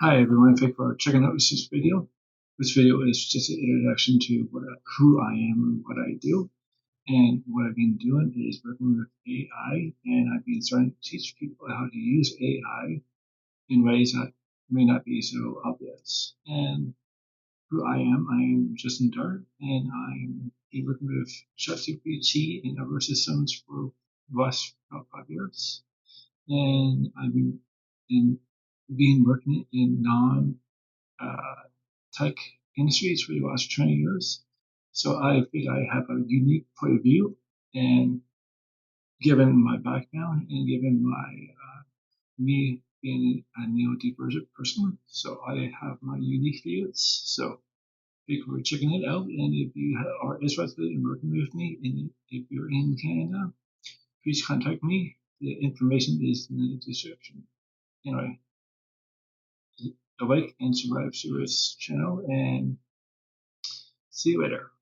Hi everyone, thank you for checking out this video. This video is just an introduction to who I am and what I do. And what I've been doing is working with AI, and I've been starting to teach people how to use AI in ways that may not be so obvious. And who I am Justin Dart, and I'm been working with ChatGPT and other systems for the last about 5 years. And I've been working in uh, tech industries for the last 20 years. So I think I have a unique point of view, and given my background and given me being a neurodiverse person, so I have my unique views. So thank you for checking it out. And if you are interested in working with me, and if you're in Canada, please contact me. The information is in the description. Anyway, like and subscribe to this channel, and see you later.